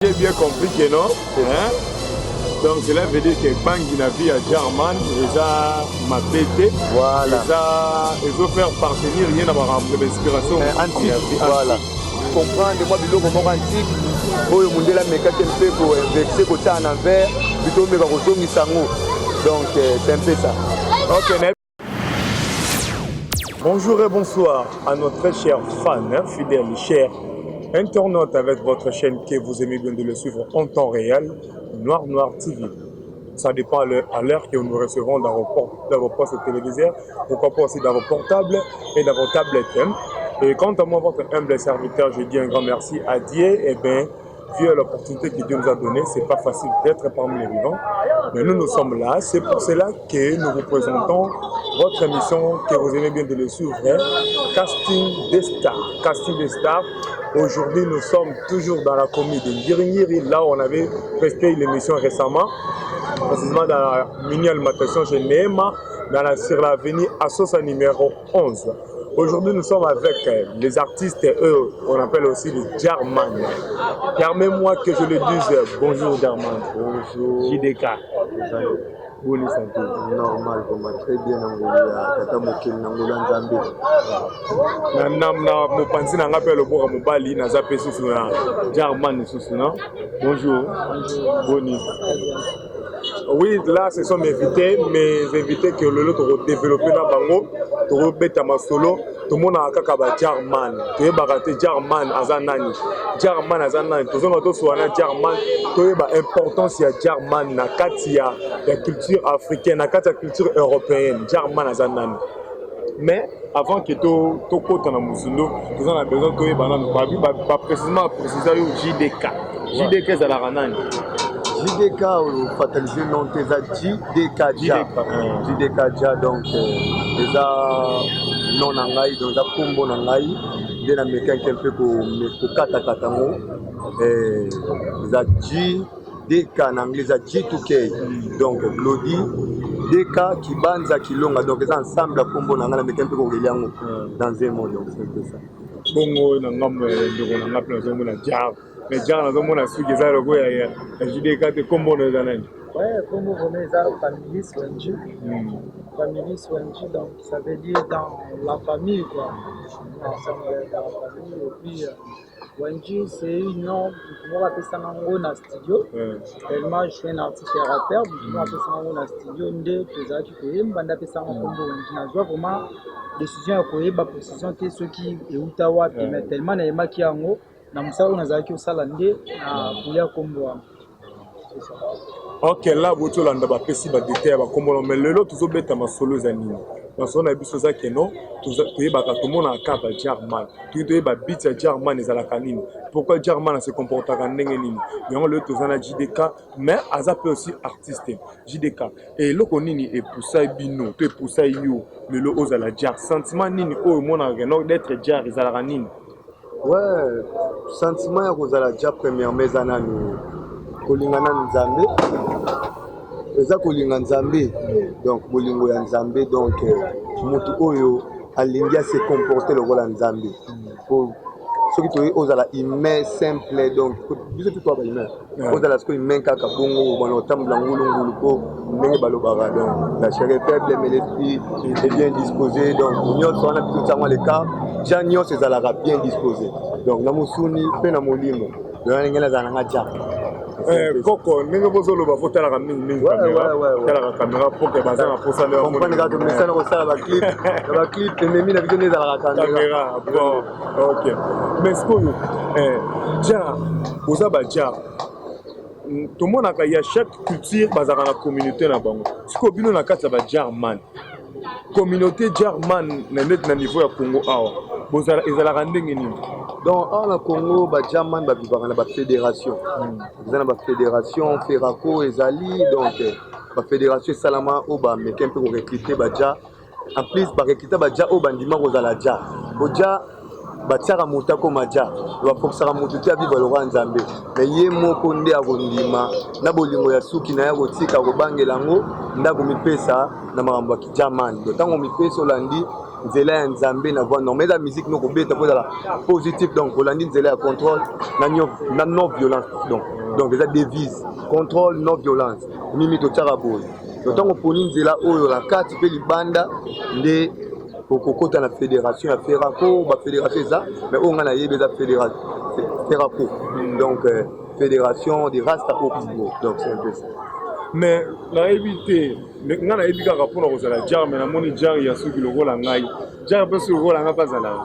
J'ai bien compris que non. Hein? Donc cela veut dire que Bangui n'a vu à German, ils ont ma pété. Voilà. Ils ont fait partenir rien à voir avec l'inspiration. Antique. Voilà. Comprendre, moi, biloko moko antique. Oyo mundela mekate mpe ko vexer ko ta en envers, plutôt meka ko zongisa ngo. Donc c'est un peu ça. Ok. Bonjour et bonsoir à nos très chers fans, fidèles, chers internautes avec votre chaîne que vous aimez bien de le suivre en temps réel, Noir Noir TV. Ça dépend à l'heure que nous recevons dans vos postes téléviseurs, pourquoi pas aussi dans vos portables et dans vos tablettes. Et quant à moi, votre humble serviteur, je dis un grand merci à Dieu. Et bien, vu l'opportunité que Dieu nous a donnée, c'est pas facile d'être parmi les vivants. Mais nous sommes là. C'est pour cela que nous vous présentons votre émission que vous aimez bien de le suivre, Casting des Stars. Casting des Stars. Aujourd'hui, nous sommes toujours dans la commune de Ngiri, là où on avait presté l'émission récemment, précisément dans la mini-alimentation chez Neema, sur l'avenue Assosa numéro 11. Aujourd'hui, nous sommes avec les artistes, eux, on appelle aussi les Jarman. Permets-moi que je le dise. Bonjour Jarman. Bonjour. JDK. Bonne santé. Normal, comment très bien Angola. Tata Mokel Angola Nzambe. Na mopanzi na ngape loboka mobali na zape susu na Jarman susu non. Bonjour. Boni. Oui, là ce sont mes invités que le lot développé dans Bango, to beta masolo, tout le monde a kaka ba Jarman. Tu es baraté Jarman azanani. Jarman azanani. Tout ça to soana Jarman, to ba importance ya Jarman na kati ya culture africaine, na kati ya culture européenne. Jarman azanani. Mais avant que tu côtes dans Moussoundo, nous avons besoin de pas précisément préciser JDK. JDK c'est la ranane. JDK ou fatalisé non tes JDK JDK donc les non nangai donc la combo nangai de la mécanique un peu pour kata katango et les JDK en anglais J2K donc Glody DK qui banza qui longa donc les ensemble à combo nangala mécanique pour reliango dans un mot donc c'est un peu ça. Bongo nangam de on appelle ça la jar. Mais jar na zomo na suki za logo ya JDK te combo na zanani. Ouais, comme vous venez ça, famille Swenji. Famille Swenji, donc ça veut dire dans la famille, quoi. Ensemble dans la famille. Et puis, Wenji, c'est une nom, pour moi, ça dans un studio. Tellement je suis un artiste et rappeur, je vais appeler ça dans un studio. Ndé, tu as dit que je vais appeler ça dans un Wenji. Je vois vraiment décision à courir, précision que ceux qui est Outawa, mais tellement il y a des qui ont dans mon salon, on a dit que ça l'année, pour y combo. C'est ça. Ok, là, vous avez un détail, mais le lot, vous avez un solo zanini. Parce qu'on a vu ça que non, tout le monde a un cap à Jarman. Tout le monde a un beat à Jarman et à la canine. Pourquoi Jarman se comporte comme Nengenini? Il y a le tout en JDK, mais Aza peut aussi artiste. JDK. Et le conini est pour ça bino, tu es pour ça you, mais le ose à la Jar. Sentiment nini, oh, mon argent, d'être Jar, ils à la canine. Ouais, sentiment à cause de la Jar première maison. Kolingana Nzambe eza kolinga Nzambe donc bolingo ya Nzambe donc mutu oyo alingi se comporter lokola Nzambe pour ceux qui toyi ozala humain simple donc biso tout ba humain ozala ce que humain kaka bongo bana otambola ngulu ko ndenge balobaka donc la chair est faible mais l'esprit est bien disposé donc nyonso wana biso tsango le cas ja nyonso ezalaka bien disposé donc na musuni pe na molimo donc ngela zana ngaja Coco, nous avons fait la caméra pour que bazar pour ça leur comprendre que le message au ça la clip et même la vidéo dans la caméra bon OK mais ce que ja ozaba ja tout le monde a chaque culture bazar dans la communauté na bango ce que bino na kata ba Jarman communauté Jarman na niveau ya Congo awa bozala ezala ndenge nini. Donc, en Congo, ba Jarman ba vivre na ba fédération. Ils ont ba fédération Ferraco et Zali donc ba fédération Salama o ba mais qu'un peu recruter ba ja. En plus ba recruter ba ja o bandima kozala ja. Oja ba tsara mutako maja. Ba fokusaka mututi abi ba lora Nzambe. Mais ye moko nde akondima na bolingo ya suki na ya kotika ko bangela ngo ndako mipesa na makambo ya Jarman. Donc tango mipesa olandi nzela ya nzambe na voix non mais la musique no kobeta po la positif donc olandi nzela ya contrôle na non violence donc eza devise contrôle non violence mimi totiaka boye donc ntango oponi nzela oyo na kati mpe libanda nde okokota na fédération ya ferraco bafédération eza mais oyo ngai nayebi eza ferraco donc fédération de rasta okibo donc c'est un peu ça. Mais nayebi te nga nayebi kaka mpona kozala jar mais namoni jar ya soki lokola ngai jar mpe soki lokola ngai bazalaka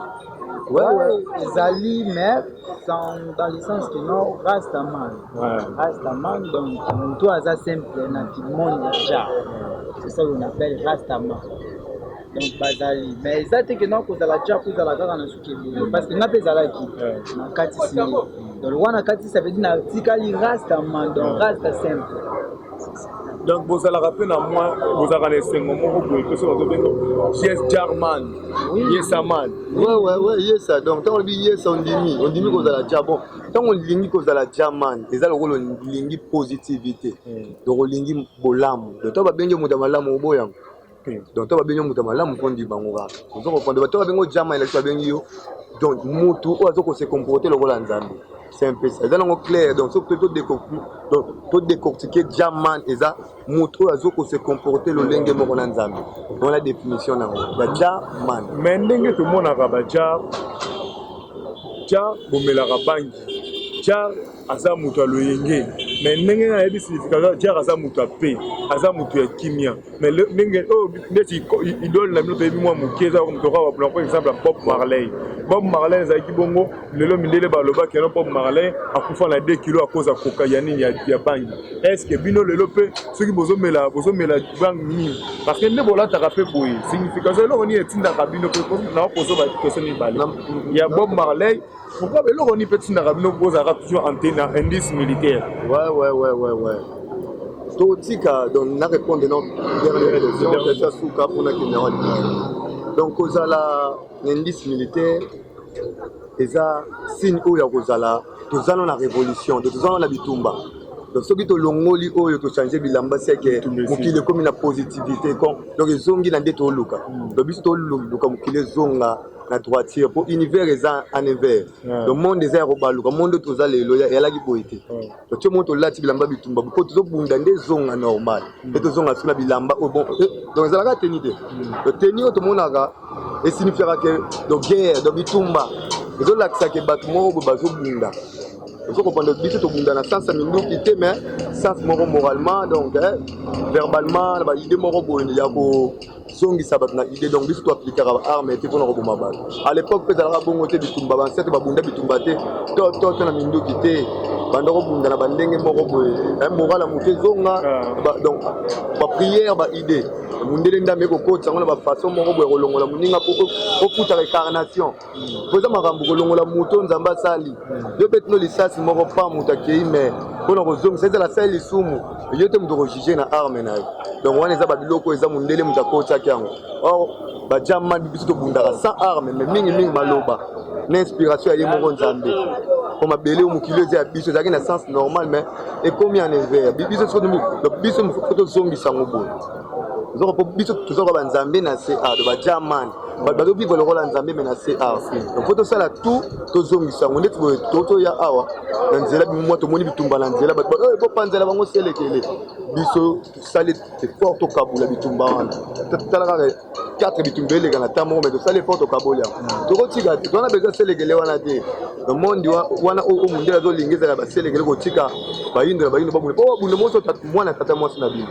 ezali mais dans le sens que non rastaman donc moto aza simple na tout le monde ya jar c'est ça qu'on appelle rastaman donc bazali mais eza te ke non kozala jar kozala kaka na soki ebele parce que nga mpe ezalaki na kati sini donc wana kati ça veut dire na tikali rastaman donc rasta simple. Donc vous allez rappeler à moi, vous avez laissé mon mot pour que ce soit yes Jarman, yes man. Ouais, yes ça. Donc quand on dit yes on dit qu'on a la jabon. Quand on dit qu'on a la Jarman, c'est ça le rôle on dit positivité. Donc on dit bolam. Donc toi bien yo mutamalam au boyang. Donc toi bien yo mutamalam on dit bangora. Donc quand toi bien yo Jarman il a bien yo. Donc mutu ou azoko se comporter le rôle en Zambie. C'est un peu ça. C'est donc clair. Donc, tout décortiquer Jaman et ça, moutro azoko se comporter le lingue moron Zambie. Dans la définition, la Jaman. Mais lingue tout le monde a rabaja, ja, bomela rabangi, ja, asa mutu aloyenge. Mais lingue a dit signification, ja asa mutu ape, asa mutu ya kimia. Mais lingue, oh, neti idole la minute ebi moi mukeza comme tu vois par exemple Bob Marley. Bob Marley ezaki bongo lelo mindele baloba ke no Bob Marley akufa na 2 kilos à cause de cocaïne ya bangi. Est-ce que bino lelo pe ceux qui bozomela bangi ni parce que ne bola ta rapé boy signification lo ni etinda kabino pe na poso ba question ni bale. Ya Bob Marley pourquoi lo ni petit na kabino posa toujours antenne indice militaire. Ouais. Totika donc na répondre dans dernière question c'est ça souka pour na général. Donc kozala l'indice militaire eza signe oyo kozala tozala na révolution tozala na bitumba donc soki tolongoli oyo to changer bilamba c'est que mokili comme na positivité donc ezongi na nde toluka donc biso toluka mokili zonga na droitière pour univers eza en envers le monde eza ya kobaluka monde toza lelo yalaki boye te donc tio moto lati bilamba bitumba po tozobunda nde zonga normal et tozonga sina bilamba au bon donc ezalaka teni te donc teni oyo tomonaka esignifiera ke donc guerre donc bitumba ezolakisa ke bato moko boye bazobunda il faut comprendre que biso tobunda na sens minduki te mais sens moko moralement donc verbalement ba idée moko boye ya ko zongisa bato na idée donc biso to appliquer arme te mpona koboma bato à l'époque mpe ezalaka bongo te bitumba bansete babunda bitumba te to na minduki te banda kobunda na bandenge moko boye moral ya moto ezonga donc baprière baidée mundele ndambe kokotisa yango na bafaçon moko boye kolongola moninga po okuta réincarnation po eza makambo kolongola moto nzambe asali yo mpe tino lisasi moko pa moto akei mais mpona kozongisa ezala asali lisumu yo te moto kojuge na arme na ye donc wana eza babiloko eza mundele moto akotiaki yango or bajamani biso tobundaka sans arme mais mingi maloba na inspiration ya ye moko nzambe po mabele oyo mokili eza ya biso ezalaki na sens normal mais ekomi en envers biso mofuko tozongisa yango boye biso tozoka banzambe na ca de bajaman bazovivre lokola nzambe me na ca donc fo tosala tout tozongisa yango ndeti boye toya awa na nzela bimwa tomoni bitumba na nzela bato epopanzela bango selekele biso tosali effort tokabula bitumba wana tala kaka 4 bitumba eleka na ta moko me tosali effort tokabola yango tokotika te twana besoin selekele wana te monde wana oyo mundele azolingizela baselekele kotika bayindo na bayindo babunda po babunda moso mwana tata mwasi na bino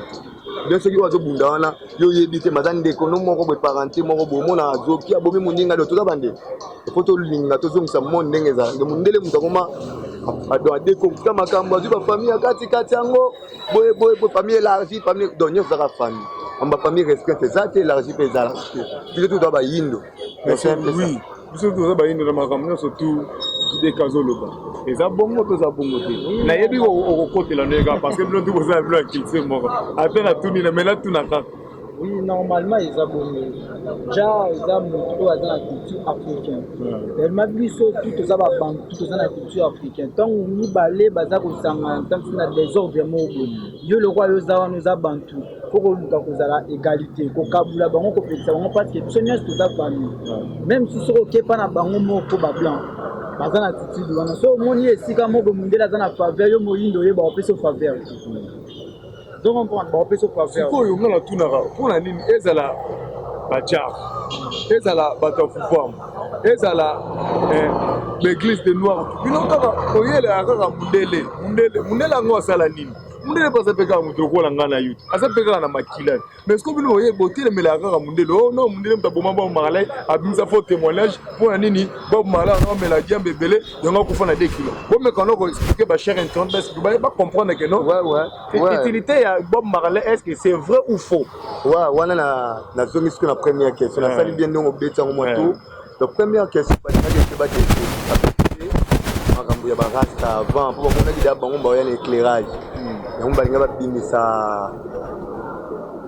bien soki oyo azobunda wana yo oyebi te maza ndeko no moko boye parente moko boye omona azoki abomi moninga do toza bandeko efo tolinga tozongisa monde ndenge ezala nde mondele moto akoma adekonkuta makambo azwi bafamille ya katikati yango boye famille élargie famille donc nyonso ezaka famille amba famille restreinte eza te élargie mpe ezala biso toza bayindo oui biso toza bayindo na makambo nyonso tu jideka azoloba eza bongo toza bongo te nayebi okokotela ndenge kaka parce que bino tukozala bino ya culture moko ape na tuni na mena tuna kaka Oui, normalement, ils ont bonné. Déjà, ils ont montré dans la culture africaine. Elle m'a dit que tout ça va tout dans la culture africaine. Tant qu'on y balait, baza ko sanga, tant que na désordre mobile. Yo le roi yoza nous a bantu. Faut que nous avons égalité. Ko kabula bango ko pesa bango parce que tout n'est tout ça famille. Même si c'est OK pas na bango moko ba blanc. Baza na attitude wana. So moni esika moko mundela za na faveur yo moyindo ye ba opesa faveur. Donc on prend bon peso pour faire. Sikoyo ngala tunaka pona nini ezala bajar. Ezala batafufam. Ezala l'église de noir. Bino kaka oyele akaka mundele ngo sala nini. Mundele pasa peka muto ko ngana yuti. Asa peka na makila. Mais ce que bino oyele botile mela akaka mundele. Oh non mundele mtaboma ba malai abimisa faux témoignage pona nini Bob Marley no mela diambe belé yonga kufa na 2 kilos. Bon mais quand on expliquer ba cher internet parce que ba comprendre que non. Ouais. L'utilité ya Bob Marley est-ce que c'est vrai ou faux? Ouais, wana na zongi ce que la première question. La salle bien donc obéta au moto. La première question ba débat makambo ya barasta avant pour qu'on ait d'abord on ba l'éclairage. On ba linga ba bimisa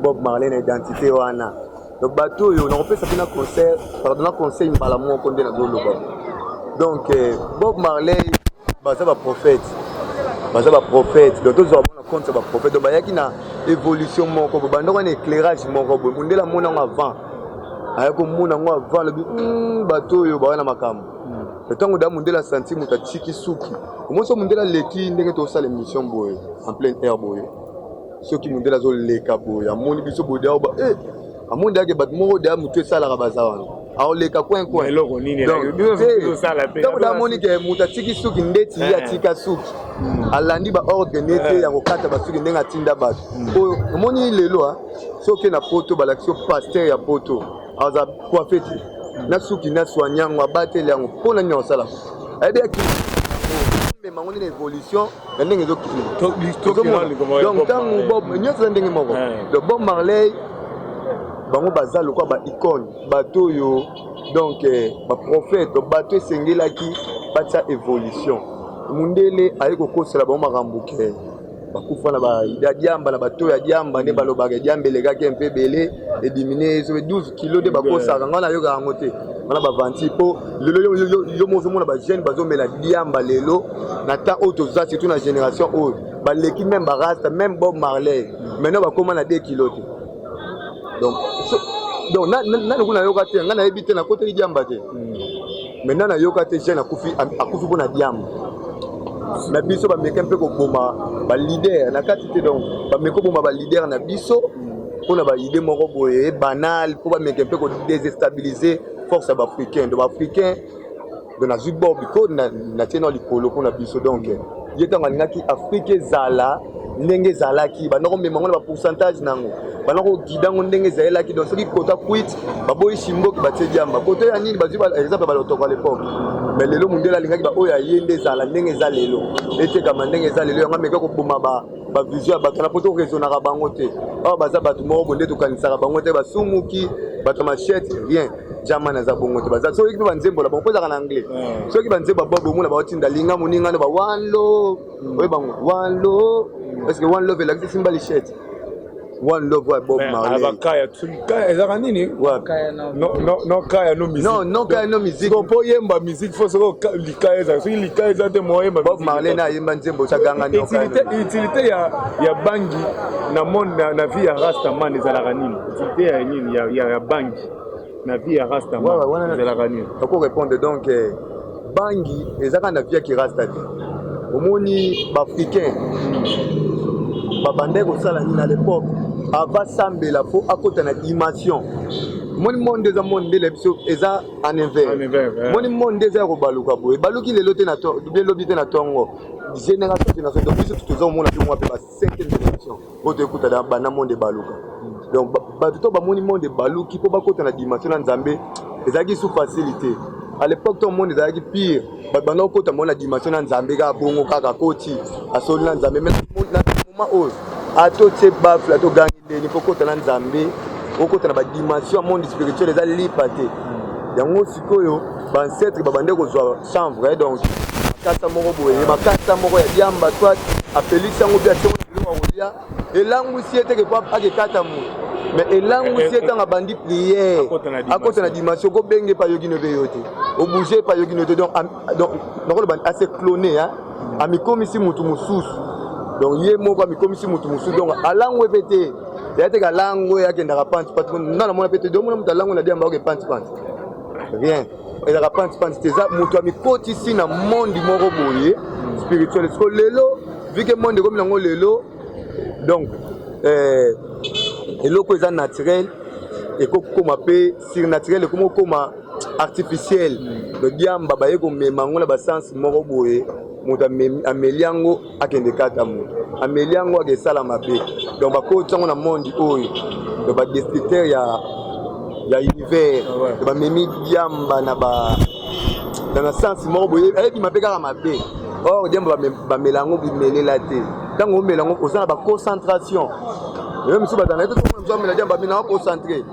Bob Marley na identité wana. Donc bateau yo on peut ça faire un concert, pardon un conseil mbala mo konde na doloba. Donc Bob Marley baza ba prophète. Baza ba prophète. Donc tous on compte ba prophète. Donc ba yaki na évolution moko ba ndoko na éclairage moko bo ndela mona avant. Ayako mona ngo avant le bateau yo ba na makambo. Le temps où Mundela senti muta chiki suki. Comment ça Mundela leki ndenge to sala émission boy en plein air boy. Ceux qui Mundela zo leka boy. Amoni biso boda ba amonda ke bat moko da mutu sala ka bazawana. A leka coin. Eloko nini na yo sala pe. Donc da moni ke muta chiki suki ndeti ya tika suki. Alandi ba ordre nete ya kokata ba suki ndenga tinda ba. Moni lelo soki na poto ba l'action pasteur ya poto. Aza coiffeti. Na suki na soignant wa batele yango pona nyo sala ebe ki mais mangoni na évolution ndenge zo donc tant Bob nyoto ndenge moko le Bob Marley bango bazalo kwa ba icône bato yo donc ba prophète bato sengelaki batia évolution mundele ayiko kosala ba makambuke bakufa na ba ida diamba na bato ya diamba ne balobaka diamba legaki un peu belé et diminuer sur 12 kilos de bakosa ngana yo ka ngote bana ba vanti po yo mozo mona ba jeune bazo mela diamba lelo na ta auto za surtout na génération o ba leki même ba rasta même Bob Marley maintenant ba koma na 2 kilos donc na kuna yo ka te ngana ebite na côté diamba te maintenant na yo ka te jeune akufi bona diamba na biso ba meka mpe ko boma ba leader na kati te donc ba meko boma ba leader na biso pona ba idée moko boye banal pour ba meka mpe ko déstabiliser force ba africain de ba africain de na zubob ko na tena likolo pona biso donc yetanga ngaki Afrique zala ndenge zalaki ba noko memango na ba pourcentage nango ba noko gidango ndenge zalaki donc soki kota quit ba boy shimbo ki ba tediamba koto ya nini ba ziba exemple ba lotoko à l'époque mais lelo mundela lingaki ba oya yende zala ndenge za lelo ete kama ndenge za lelo yanga meka ko boma ba vision ba kana poto raisonner ka bango te ba baza batu mo bonde to kanisa ka bango te ba sumuki ba to machette rien jamana za bongo te baza soki ba nzembo la bongo za na anglais soki ba nzembo ba bobo na ba otinda linga muninga na ba one love oye bango one love parce que one love la ki simbali shit one love wa Bob Marley abakaya tulika ezaka nini Kaya na non kaya no musique non kaya no musique ko yemba musique faut soko likaya ezaka soki likaya eza te mo yemba Bob Marley na yemba nzembo chaganga no utilité ya bangi na monde na vie ya Rastaman ezalaka nini utilité ya nini ya bangi na vie ya Rastaman ezalaka nini kako répondre donc bangi ezaka na vie ki rasta te omoni ba africain babande kosala nini à l'époque avasambela po akota na dimension moni monde eza monde le biso eza en envers moni monde eza ko baluka boye baluki lelo te na to bien lobi te na tongo génération donc biso tuzo mona pe moi pe ba 5e génération oto ekuta da bana monde baluka donc ba to ba moni monde baluki po bakota na dimension na Nzambe ezaki sous facilité à l'époque tout le monde ezaki pire bana okota mona dimension na Nzambe ka bongo kaka koti asoli na Nzambe mais na moment où ato tse bafle ato gangile ni poko tana Nzambe okota na ba dimension monde spirituel eza lipate yango sikoyo ba ancêtre babande ko zwa chanvre donc makasa moko boye makasa moko ya diamba toi apelisa ngo bia tse ngo wa olia elangu siete ke papa ake kata mu mais elangu si etanga bandi prière akota na dimension ko benge pa yogi no beyote o bouger pa yogi no donc nakolo bandi assez cloné hein amikomisi mutu mususu donc ye moko amikomisi mutu mususu donc alangu epete yate ka langu yakendaka panti patron na mona pete do mona mutu alangu na diamba ke panti rien ezaka panti teza mutu amikotisi na monde moko boye spirituel parce que lelo vu que monde comme nango lelo donc eloko eza naturel ekokoma mpe surnaturel ekoma artificiel le diamba baye komema yango na basense moko boye moto ameli yango akende kata moto ameli yango akesala mabe donc bakoti yango na monde oyo donc badestructeur ya univers bamemi diamba na sense moko boye ayebima mpe kaka mabe or diamba bamela yango bimelela te ntango omela yango oza na baconcentration même si batana tout le monde me diamba bina concentré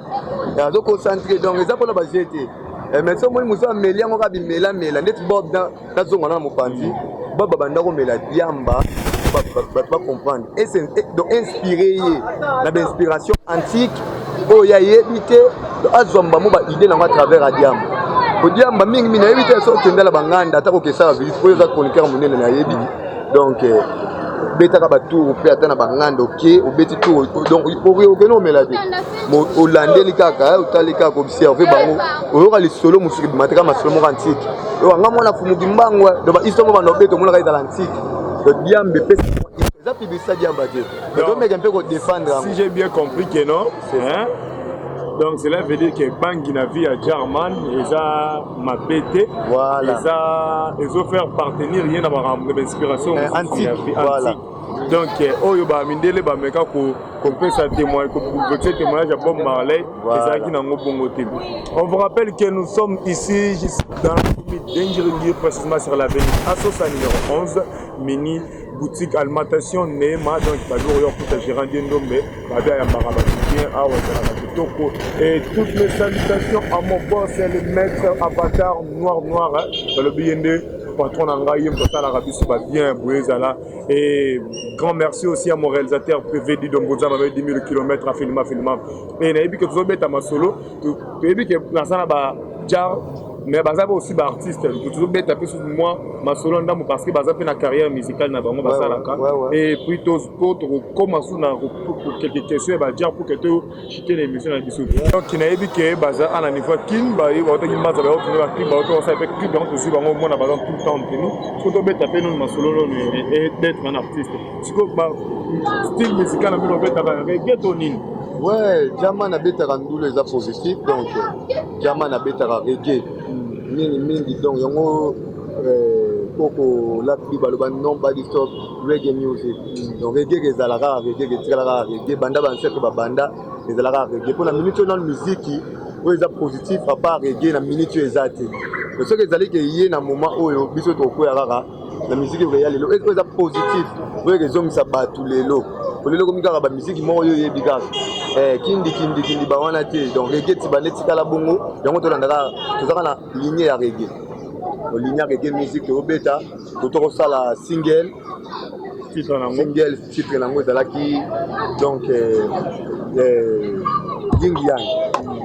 azo concentré donc eza mpona bajete mais so moni muso ameli yango ka bimela ndeti bob na zongo na mopanzi bob banda komela diamba bato bacomprendre donc inspiré ye na bainspiration antique oyo yayebi te azwamba mo baidée nango à travers adiamba odiamba mingi nayebi te so okendela banganda ata kokesala visite oyo eza chroniqueur monene nayebi donc betaka batour mpe ata na banganda oke obeti tour donc okende omela te olandeli kaka otali kaka observe bango oyoka lisolo mosusu bimateka masolo moko antique oyo anga mwana fumuki mbango donc bahistoire mo banda obeta omonaka ezala antique donc diambe epesa eza publicité diamba te domeke mpe kodéfendre yango si j'ai bien compris que non hein? Donc cela veut dire que bangi na vie à German eza mabete voilà ils ont faire partenir rien à l'inspiration antique voilà donc oyo ba mindele ba meka ko peut ça témoigner ko petit témoignage à Bob Marley et qui nango bongo te. On vous rappelle que nous sommes ici dans Dengiringi précisément sur l'avenue Assosa numéro 11 mini boutique alimentation Nema donc bajour yo tout gérant Ndombe babia ya maraba bien awa za kitoko et toutes mes salutations à mon boss le maître avatar noir dans le BND patron Nangaï Mpotala Rabisu bien Bouezala et grand merci aussi à mon réalisateur PVD Domboza m'a 10 000 km à filmer et naïbi que vous êtes à ma solo naïbi que nasana ba jar mais baza aussi ba artiste toujours bien taper sur moi ma solo ndambo parce que baza fait na carrière musicale na bango basalaka et puis tous autres comme sous na pour quelques questions ba jar pour que tu chiter l'émission na biso donc naïbi que baza à la niveau king ba yo ba maza ba ko ba clip ba ko ça fait clip donc aussi bango mona baza tout le temps tenu faut to bien taper nous ma solo et d'être un artiste c'est que style musical na mino beta ba reggae tonine ouais German abetaka ndulu eza positif donc German abetaka reggae mingi donc yango koko lapi baloba non body stop reggae music donc reggae ezalaka reggae etikala reggae banda banseke babanda ezalaka reggae mpona minute oyo nano miziki oyo eza positif à part reggae na minute oyo eza te mais soki ezali ke ye na moment oyo biso tokoya kaka na miziki oyo ya lelo oyo eza positif oyo ezongisa bato lelo olelo komi kaka bamiziki moko oyo oyebi kaka kindi bawana te donc reggae tibanda etikala bongo yango tolandaka tozaka na ligne ya reggae ligne ya reggae musique tobeta tokosala single titre nango ezalaki donc Ying Yang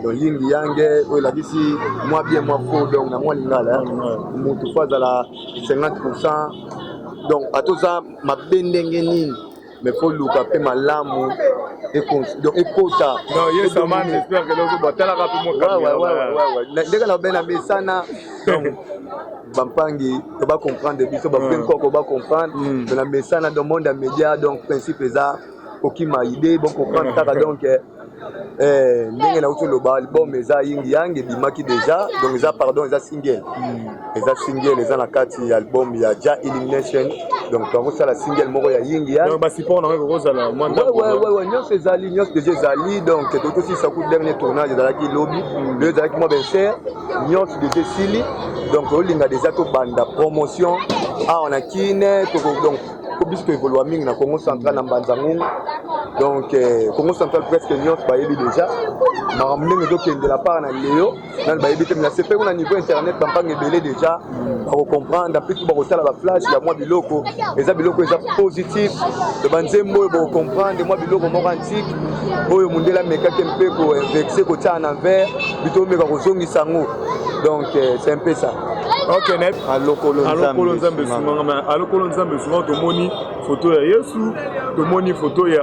donc Ying Yang oyo elakisi moi bien moi faux donc na mwa lingala motu fo azala 50% donc atoza mabe ndenge nini mais faut luka pe malamu donc ekota non yes man j'espère que nous batala rapidement ouais ndeka na bena mesana donc bampangi to ba comprendre biso ba bien ko ba comprendre de la mesana dans monde média donc principe eza okima idée bon comprendre ça donc ndenge na utoloba album eza Ying Yang ebimaki déjà donc eza pardon eza single eza na kati album ya Ja Illumination donc tango sala single moko ya Ying Yang donc ba support na ko zala mwanda ouais nyonso ezali déjà ezali donc toto si ça coûte dernier tournage ezalaki lobby le ezalaki moi ben cher nyonso déjà sili donc olinga déjà to banda promotion on a kine donc po biso to évolue mingi na Congo central na Mbanzangungu. Donc Congo central presque nyonso bayebi déjà makambo ndenge ezokende la part na Léo nani bayebi te na sepe na niveau internet bampanga ebele déjà bakocomprendre apres bakosala baflash ya mwa biloko eza biloko eza positif to banzembo oyo bakocomprendre mwa biloko moko antique oyo mundele amekaki mpe koinvexe kotia na envers bito omeka kozongisa yango. Donc c'est un peu ça. Ok, net. Alokolo Nzambe sunganga, alokolo Nzambe sunganga tomoni photo ya Yesu, tomoni photo ya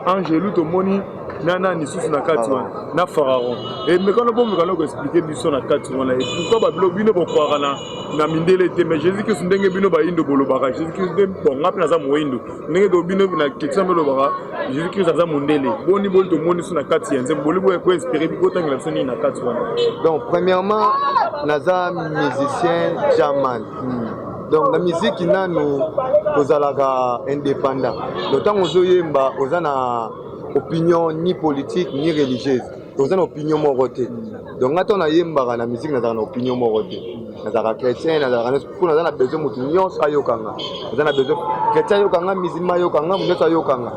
Angelu, tomoni nana nisusu na kati wana na Pharaon. Et mais quand on peut expliquer biso na kati wana et pourquoi babilo bino bokwara na mindele te mais Jésus Christ ndenge bino ba indo bolobaka Jésus Christ bon ngapela za moindo ndenge do bino na kitsa bolobaka Jésus Christ za mondele boni boli tomoni su na kati ya nzembo boli bo inspirer bi kotangela soni na kati wana. Donc premièrement naza musicien Jaman. Donc la musique nanu ozalaka indépendant. D'autant ozoyemba ozana opinion ni politique ni religieuse. Ozana opinion morote. Donc ngato na yemba na musique nazana opinion morote. Nazara chrétien nazara pour nazana besoin mutu nyonso ayokanga. Nazana besoin chrétien ayokanga musulman ayokanga mutu ayokanga.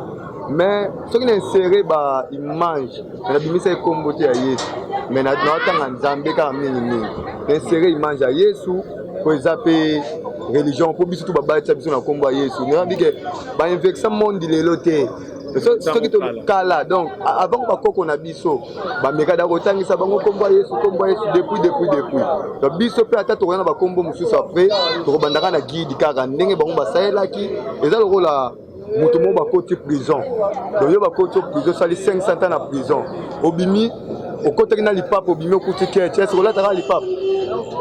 Mais ce qui est inséré ba image na bimisa ekombote ya Yesu. Mais na otanga nzambe ka mingi. Inséré image ya Yesu pour zaper religion pour biso tout babata biso na kombo ya Yesu. Nous dit que ba invexa monde lelo te. Ce qui te kala donc avant ba koko na biso ba meka da kotangisa bango kombo ya Yesu depuis. Donc biso pe ata to na ba kombo mususu après to bandaka na guide kaka ndenge bango basaelaki eza lokola mutu mo ba koti prison. Donc yo ba koti prison sali 500 ans na prison. Obimi okotaki na lipapa obimi okuti kete est-ce que là ta lipapa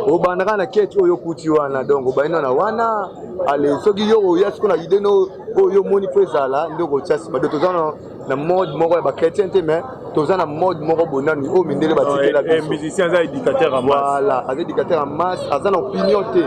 obandaka na kete oyo kuti wana donc obaina na wana ale soki yo oya siko na idée no oyo moni prezala ndoko chasi ba tozana na mode moko ya ba chrétien te mais tozana mode moko bonani o mindele ba tikela biso musicien za éducateur en masse. Voilà, az éducateur en masse azana opinion te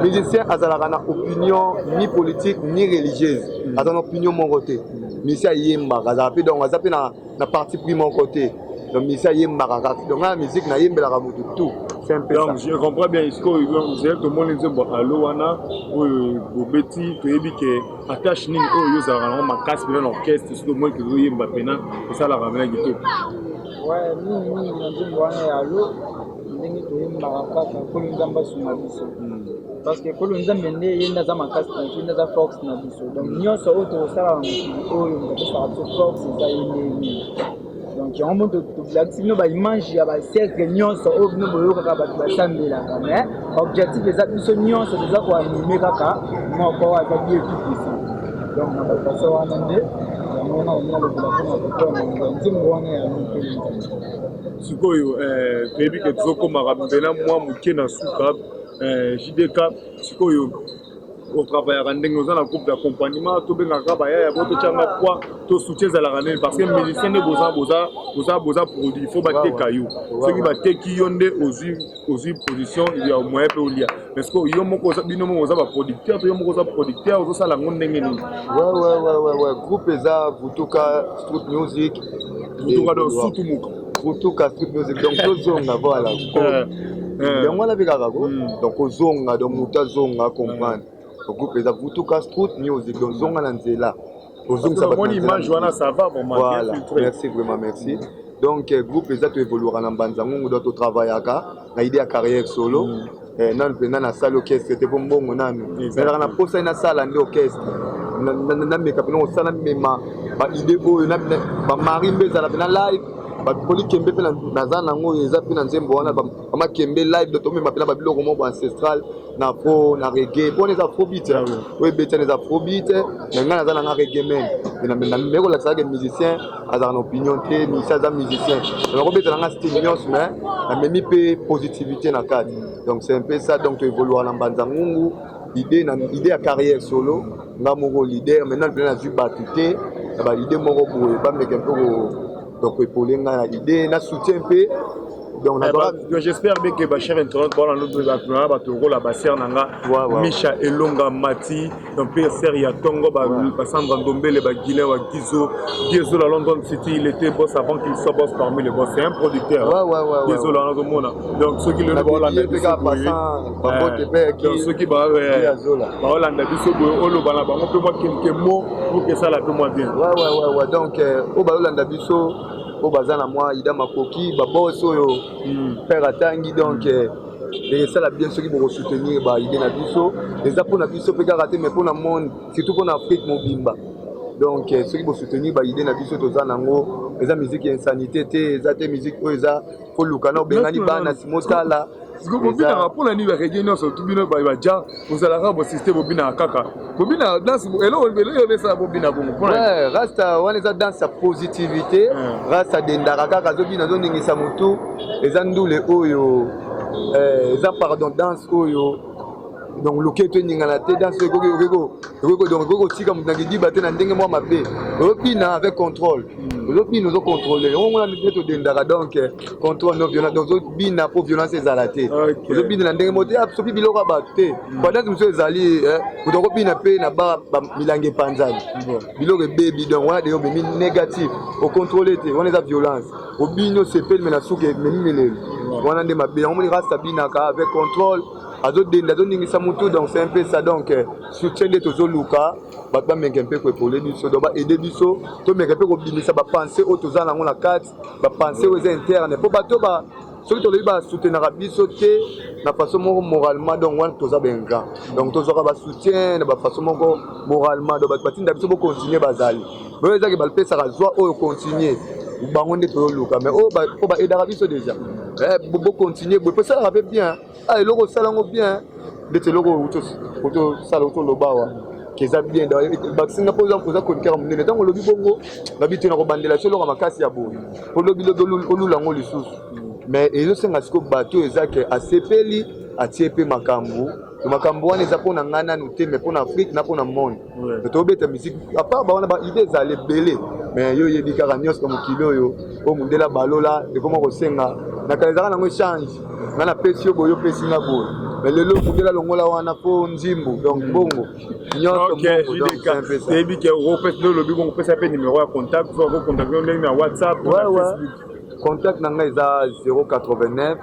musicien azala na opinion ni politique ni religieuse azana opinion moko te musicien yemba azapi donc azapi na parti pris mon côté. Donc musicien yemba donc la musique na yembela mutu tout. Donc je comprends bien ici que vous êtes au monde nzembo alo wana oyo bobeti toyebi ke attache nini oyo za na makasi na orchestre sur le monde que vous yemba pena ça la ramena gito. Ouais, ni nzembo wana alo ndenge toyemba kaka ko nzamba suma biso. Parce que ko nzambe nde yenda za makasi na yenda za fox na biso. Donc nyonso oyo to sala oyo ngapesa to fox za yende. Donc il y a un moment de nous bah image ya ba cercle nyonso o bino boyo kaka ba basambela mais objectif les applications nyonso déjà ko animer kaka moko wa za bien tout puissant. Donc na ba so wana nde on a le pour nzimbo wana ya mukeli. Sikoyo toyebi ke tozokoma rabena mwa muke na suka JDK sikoyo au travail à rendre dans la groupe d'accompagnement tout bien grave ya boto changa quoi to soutien à la rendre parce que musicien de boza produit il faut battre caillou ceux qui battent qui yonde aux position il y a au moins peu lia parce que yo moko bino mo za ba producteur yo moko za producteur zo sala ngonde ngeni ouais groupe eza Vutuka Street Music Vutuka do Sutumuka Vutuka Street Music donc tozonga voilà yango la bikaka ko donc ozonga donc mutazonga comprendre. Le groupe est à Vutuka Street Music, donc zonga na nzela. Mon image ça va vraiment. Voilà, merci vraiment merci. Donc groupe est à tu évoluer en Mbanzangungu d'autres travail aka, na idée à carrière solo. Non pendant na salle orchestre c'était pour mbongo nanu. Mais na posa na salle ande orchestre. Na meka pena osala mema ba idée oyo na ba mari mbeza la pena live. Bakoli kembe pe na zana ngo eza pe na nzembo wana ba kembe live de tombe mapela ba biloko mo ancestral na po na reggae bon les afrobeat oui beta les afrobeat mais nga na zana na reggae men na meko la saga musicien azana na opinion te musicien za musicien na ko beta na style nyos mais na memi pe positivité na cadre donc c'est un peu ça donc tu évoluer na Mbanzangungu idée à carrière solo nga moko leader maintenant na zu batute ba idée moko boye ba meka un peu donc épauler na idée na soutien peu Donc j'espère bien que ma chère internaute voilà nous deux athlètes ba to la basser nanga Misha Elonga Mati donc père Seria Tongo ba Sandra Ndombele ba Guilin wa Gizo la London City il était boss avant qu'il soit boss parmi les boss c'est un producteur Gizo la London Mona donc ceux qui le Hollande ceux qui ba Hollande biso olo bana ba on peut moi quelques mots pour que ça la peut moi bien donc au ba Hollande biso au bazana moi ida makoki ba boss oyo père atangi donc et ça la bien ceux qui vont soutenir ba idée na biso les apôtres na biso peut rater mais pour le monde surtout pour l'Afrique mobimba donc ceux qui vont soutenir ba idée na biso toza nango eza musique ya insanité te eza te musique oyo eza faut lukana obengani bana simotala bobina pour la nuit reggae surtout bino ba ja vous allez avoir système bobina kaka bobina danse elo ça bobina bongo rasta wana eza danse ya positivité rasta dendaka kaka zobina zoningisa mutu eza ndule oyo eza pardon danse oyo donc loketo ningana te danse donc tika mutu nakidiba te na ndenge mwa mabe obina avec contrôle ozobina ozocontrôle ongo na nde todendaka donc contrôle no violence donc ozobina po violence ezala te ozobina na ndenge mote soki biloko ya bato te badanse mosusu ezali moto okobina mpe na bamilangi epanzani biloko ebebi donc wana de obemi négatif ocontrôle te wana eza violence obini osepeli me na suki ememi melelo wana nde mabe yango moni rasta binaka avec contrôle azodenda azoningisa mutu donc c'est un peu ça donc soutien nde tozoluka bato bameke mpe koepole biso donc baede biso tomeke mpe kobimisa bapense oyo toza nango na kati bapense oyo eza interne mpo bato soki tolobi basoutenaka biso te na façon moko moralement donc wana toza bengrand donc tozwaka basoutien na bafaçon moko moralement donc bato batinda biso bocontinue bazali oyo ezaki balipesaka zwa oyo continue bango nde tozoluka mais oyo baedaka biso déjà bocontinue boye mpo esalaka mpe bien eloko osala yango bien ndeti eloko otosala otoloba awa keza bien basinga mpo oza chroniqueur monene ntango olobi bongo nabi te na kobandela so eloko makasi ya boye mpo lobi olula yango lisusu mais ezosenga sikoyo bato ezake asepeli atie mpe makambo wana eza mpona ngai nanu te mais mpona afrique na mpona monde tobeta musique apart bawana baide ezala ebele mais yo oyebi kaka nyonso na mokili oyo po mundela balola ekoma kosenga nakala ezaka nango échange ngai napesi yo boye opesi nga boye mais lelo mundela longola wana po nzimbu donc bongo nyonso toyebi ke opesi olobi bongo opesa mpe numéro ya contact okocontacte ndenge na whatsapp contact na ngai eza 089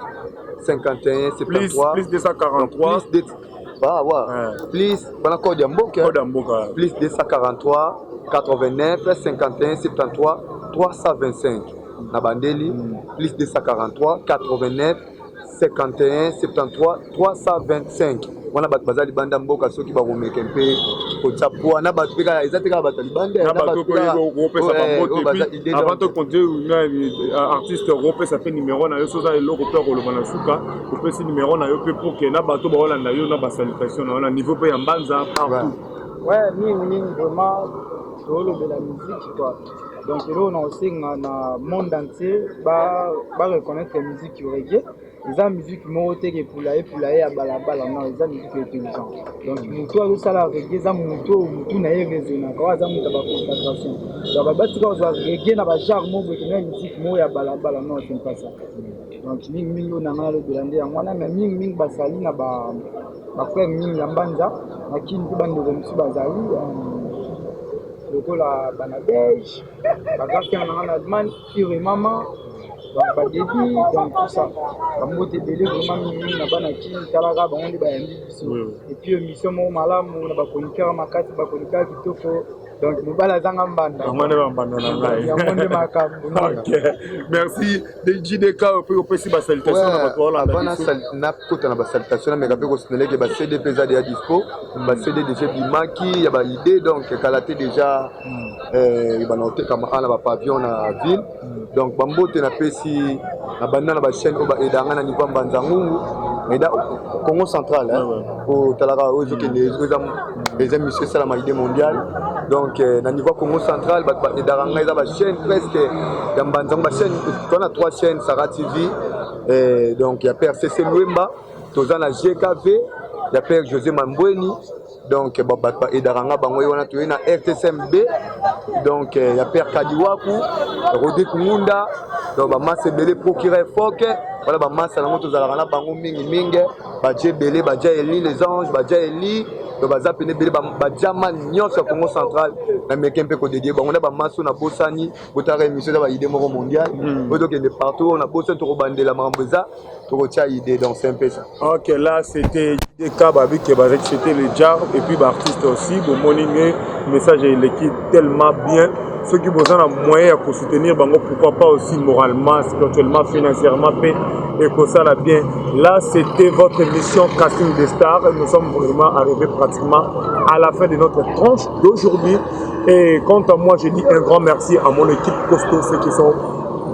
51 73 plus 243 plus bana code ya mboka plus 243 89 51 73 325 na bandeli plus 243 89 51 73 325 wana bato bazali banda mboka soki bakomeke mpe kotia poa na bato mpe eza te kaka bato libanda avant tocontinue artiste okopesa mpe numero na yo soza eloko mpe akoloba na suka opesi numero na yo mpe pour ke na bato baolanda yo na basalutation na yo na niveau mpe ya mbanza partout mingi vraiment toolobela musique quoi donc eloko na osenga na monde entier bareconnaître musique reggae eza musique moko te epula ya balabala non eza musique intelligent donc motu azosala reggae eza motu na ye resonaka oyo aza moto ya baconcentration donc batika kozwa reggae na bagenre moko ekena musique moko ya balabala non c'est pas ça donc mingi oyo nanga nalobela nde yango wana mais mingi basali na bafrère mingi ya mbanza na kini mpe bandeko mosusu bazali lokola banadege bagrafia nanga na allemagne ire mama donc badébi donc tout ça bambote ebele vraiment mingi na bana kini talaka bango nde bayambi biso epuis émission moko malamu na bachroniqueur makasi bachroniqueur kitoko donc mobali azanga mbanda yango nde makambo merci JDK mpe opesi basalutation na bato olanda nakota na basalutation nameka mpe kosineleke bacd mpe eza deya dispo bacd déjà bimaki ya baidée donc kala te déjà bana otekama ana bapavillon na ville donc bambote napesi na banda na bachaîne oyo baedanga na niveau ya mbanza ngungu eda Congo central otalaka oyo ezokende eza mission esalama idée mondiale donc na niveau Congo central bato baedaka ngai eza bachaîne presque ya mbanza bachaîne tona 3 chaînes Sara TV donc ya père CC Mwemba toza na GKV ya père José Mambweni donc bato baedaka nga bango ye wana toye na RTSMB donc ya père Kadiwaku Rodrigue Ngunda donc bamasse ebele procureur foke voilà bamasse nango tozalaka na bango mingi badja ebele badja eli les anges badja eli donc baza pene ebele badiama nyonso ya Congo central na meke mpe kodedie bango na bamasse oyo nabosani kotaka émission eza baide moko mondial oyo tokende partout oyo nabosani tokobandela makambo eza tokotia idée donc c'est un peu ça. Ok, là c'était JDK Babi qui c'était le jar et puis l'artiste aussi bon morning message il est tellement bien ceux qui besoin de moyens pour soutenir bango pourquoi pas aussi moralement spirituellement financièrement et que ça la bien. Là c'était votre émission Casting des Stars, nous sommes vraiment arrivés pratiquement à la fin de notre tranche d'aujourd'hui et quant à moi je dis un grand merci à mon équipe costaud, ceux qui sont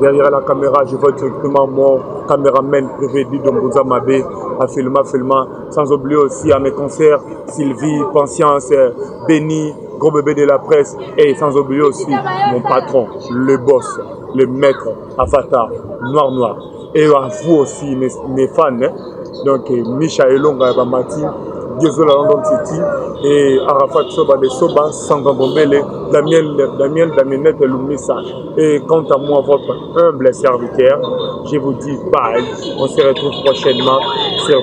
derrière la caméra. Je vois directement mon caméraman privé Didomboza Mabé à filmant, sans oublier aussi à mes concerts Sylvie, Patience, Benny, Gros Bébé de la Presse et sans oublier aussi mon patron, le boss, le maître, Avatar, Noir. Et à vous aussi mes fans, hein? Donc Micha Elonga Bamati, Diozola London City et Arafat Soba de Soba, Sangambombele, Damienette Lumisa. Et quant à moi, votre humble serviteur, je vous dis bye. On se retrouve prochainement sur